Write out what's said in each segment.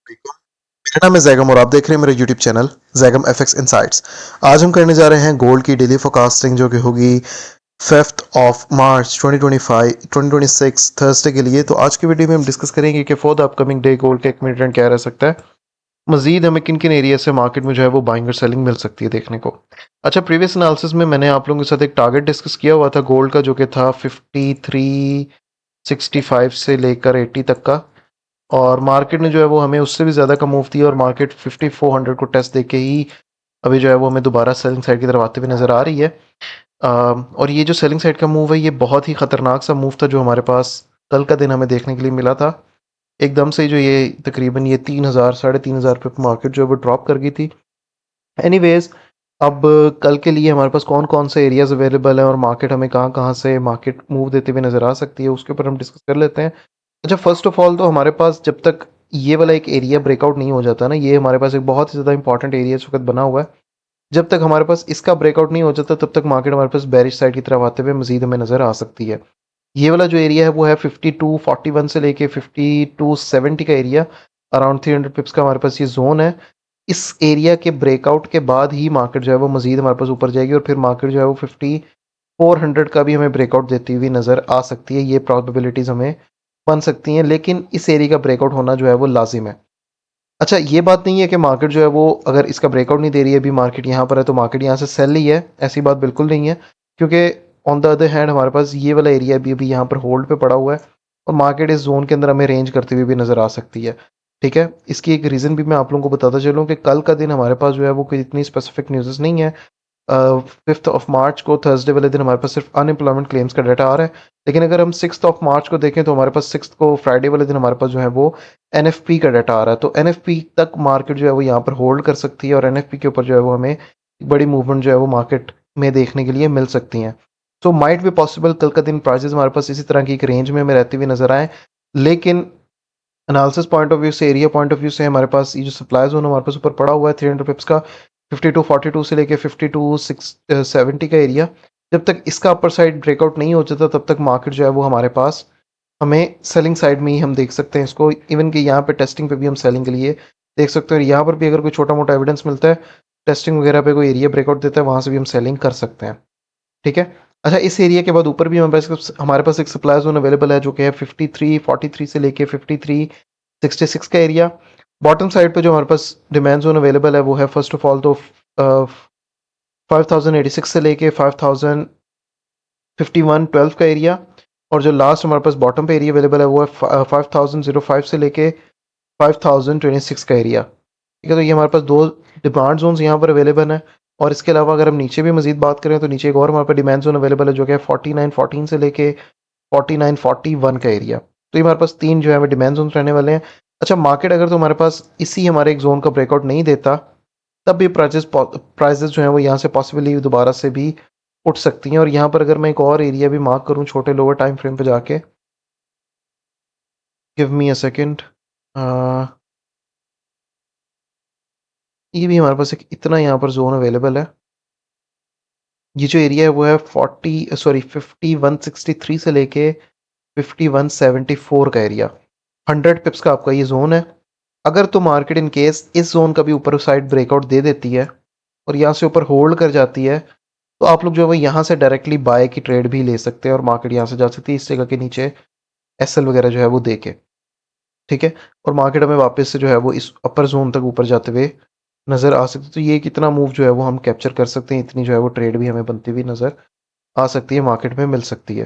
मेरा नाम है जैगम और आप देख रहे हैं मेरा YouTube channel Zaigham FX insights. आज हम करने जा रहे हैं गोल्ड की डेली फोरकास्टिंग जो कि होगी 5 मार्च 2026 थर्सडे के लिए। तो आज की वीडियो में हम डिस्कस करेंगे कि for the upcoming day gold का एक मिनट ट्रेंड क्या रह सकता है, मजीद हमें किन किन एरिया से मार्केट में जो है वो बाइंग और सेलिंग मिल सकती है देखने को। अच्छा, प्रीवियस एनालिसिस में मैंने आप लोगों के साथ एक टारगेट डिस्कस किया हुआ था गोल्ड का, जो कि था 5365 से लेकर 80 तक का, और मार्केट ने जो है वो हमें उससे भी ज़्यादा का मूव दिया और मार्केट 5400 को टेस्ट देके ही अभी जो है वो हमें दोबारा सेलिंग साइड की तरफ आते हुए नज़र आ रही है। और ये जो सेलिंग साइड का मूव है ये बहुत ही ख़तरनाक सा मूव था जो हमारे पास कल का दिन हमें देखने के लिए मिला था। एकदम से जो ये तकरीबन ये 3000 3,500 पे मार्केट जो है वो ड्रॉप कर गई थी। एनीवेज, अब कल के लिए हमारे पास कौन कौन से एरियाज अवेलेबल हैं और मार्केट हमें कहाँ कहाँ से मार्केट मूव देते हुए नज़र आ सकती है उसके ऊपर हम डिस्कस कर लेते हैं। अच्छा, फर्स्ट ऑफ ऑल तो हमारे पास जब तक ये वाला एक एरिया ब्रेकआउट नहीं हो जाता ना, ये हमारे पास एक बहुत ही ज़्यादा इंपॉर्टेंट एरिया इस वक्त बना हुआ है। जब तक हमारे पास इसका ब्रेकआउट नहीं हो जाता तब तक मार्केट हमारे पास बेरिश साइड की तरफ आते हुए मजीद हमें नज़र आ सकती है। ये वाला जो एरिया है वो है 5241 से लेके 5270 का एरिया, अराउंड 300 पिप्स का हमारे पास ये जोन है। इस एरिया के ब्रेकआउट के बाद ही मार्केट जो है वो मजीद हमारे पास ऊपर जाएगी और फिर मार्केट जो है वो 5400 का भी हमें ब्रेकआउट देती हुई नज़र आ सकती है। ये प्रॉबिलिटीज़ हमें बन सकती हैं, लेकिन इस एरिया का ब्रेकआउट होना जो है वो लाजिम है। अच्छा, ये बात नहीं है कि मार्केट जो है वो अगर इसका ब्रेकआउट नहीं दे रही है, अभी मार्केट यहाँ पर है तो मार्केट यहाँ से सेल ही है, ऐसी बात बिल्कुल नहीं है। क्योंकि ऑन द अदर हैंड हमारे पास ये वाला एरिया भी अभी यहाँ पर होल्ड पे पड़ा हुआ है और मार्केट इस जोन के अंदर हमें रेंज करते हुए भी नज़र आ सकती है। ठीक है, इसकी एक रीज़न भी मैं आप लोगों को बताता चलूँ कि कल का दिन हमारे पास जो है वो कोई इतनी स्पेसिफिक न्यूज़ नहीं है। 5 मार्च को थर्सडे वाले दिन हमारे पास सिर्फ अनएम्प्लॉयमेंट क्लेम्स का डाटा आ रहा है। लेकिन अगर हम 6 मार्च को देखें तो हमारे पास 6 को फ्राइडे वाले दिन हमारे पास जो है वो एनएफपी का डाटा आ रहा है। तो एनएफपी तक मार्केट जो है वो यहाँ पर होल्ड कर सकती है और एनएफपी के ऊपर जो है वो हमें बड़ी मूवमेंट जो है वो मार्केट में देखने के लिए मिल सकती हैं। तो माइट भी पॉसिबल कल का दिन प्राइसेस हमारे पास इसी तरह की एक रेंज में हमें रहती हुई नजर आए। लेकिन एनालिसिस पॉइंट ऑफ व्यू से, एरिया पॉइंट ऑफ व्यू से हमारे पास ये जो सप्लाई जोन हमारे पास ऊपर पड़ा हुआ है 300 पिप्स का, 5242 से लेके 5270 का एरिया, जब तक इसका अपर साइड ब्रेकआउट नहीं हो जाता तब तक मार्केट जो है वो हमारे पास हमें सेलिंग साइड में ही हम देख सकते हैं इसको। इवन कि यहाँ पे टेस्टिंग पे भी हम सेलिंग के लिए देख सकते हैं और यहाँ पर भी अगर कोई छोटा मोटा एविडेंस मिलता है, टेस्टिंग वगैरह पे कोई एरिया ब्रेकआउट देता है, वहाँ से भी हम सेलिंग कर सकते हैं। ठीक है। अच्छा, इस एरिया के बाद ऊपर भी हमारे पास एक सप्लाई जोन अवेलेबल है जो कि है 5343 से लेके 5366 का एरिया। बॉटम साइड पे जो हमारे पास डिमांड जोन अवेलेबल है वो है फर्स्ट ऑफ ऑल तो 5086 से लेके 5051 12 का एरिया, और जो लास्ट हमारे पास बॉटम पे एरिया अवेलेबल है वो है 5005 से लेके 5026 का एरिया। ठीक है, तो ये हमारे पास दो डिमांड जोन्स यहाँ पर अवेलेबल हैं। और इसके अलावा अगर हम नीचे भी मजीद बात करें तो नीचे एक और हमारे पास डिमांड जोन अवेलेबल है जो कि है 4914 से लेके 4941 का एरिया। तो ये हमारे पास तीन जो है हमें डिमांड जोन रहने वाले हैं। अच्छा, मार्केट अगर तो हमारे पास इसी हमारे एक जोन का ब्रेकआउट नहीं देता तब भी प्राइजेस जो है वो यहाँ से पॉसिबली दोबारा से भी उठ सकती हैं। और यहाँ पर अगर मैं एक और एरिया भी मार्क करूँ छोटे लोअर टाइम फ्रेम पे जाके, गिव मी अ सेकेंड, ये भी हमारे पास एक इतना यहाँ पर जोन अवेलेबल है। ये जो एरिया है वो है 5163 से लेके 5174 का एरिया। 100 पिप्स का आपका ये जोन है। अगर तो मार्केट इन केस इस जोन का भी ऊपर साइड ब्रेकआउट दे देती है और यहाँ से ऊपर होल्ड कर जाती है तो आप लोग जो है वो यहाँ से डायरेक्टली बाय की ट्रेड भी ले सकते हैं और मार्केट यहाँ से जा सकती है इस जगह के नीचे एसएल वगैरह जो है वो दे के। ठीक है, और मार्केट हमें वापस से जो है वो इस अपर जोन तक ऊपर जाते हुए नज़र आ सकती है। तो ये कितना मूव जो है वो हम कैप्चर कर सकते हैं, इतनी जो है वो ट्रेड भी हमें बनती हुई नज़र आ सकती है, मार्केट में मिल सकती है।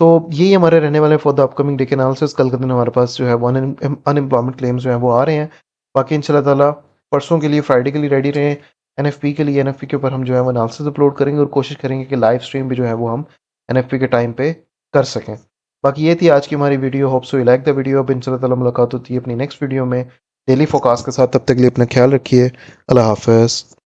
तो यही हमारे रहने वाले फॉर द अपकमिंग डे के एनालिसिस। कल का दिन हमारे पास जो है वो अनएम्प्लॉयमेंट क्लेम्स जो है वो आ रहे हैं। बाकी इंशाल्लाह ताला परसों के लिए, फ्राइडे के लिए रेडी रहें। एनएफपी के लिए, एनएफपी के ऊपर हम जो है वो एनालिसिस अपलोड करेंगे और कोशिश करेंगे कि लाइव स्ट्रीम भी जो है वो हम एनएफपी के टाइम पे कर सकें। बाकी ये थी आज की हमारी video. Hope so you like the video. अब इंशाल्लाह ताला मुलाकात होती है अपनी नेक्स्ट वीडियो में डेली फोकास्ट के साथ। तब तक के लिए अपना ख्याल रखिए। अल्लाह हाफ़िज़।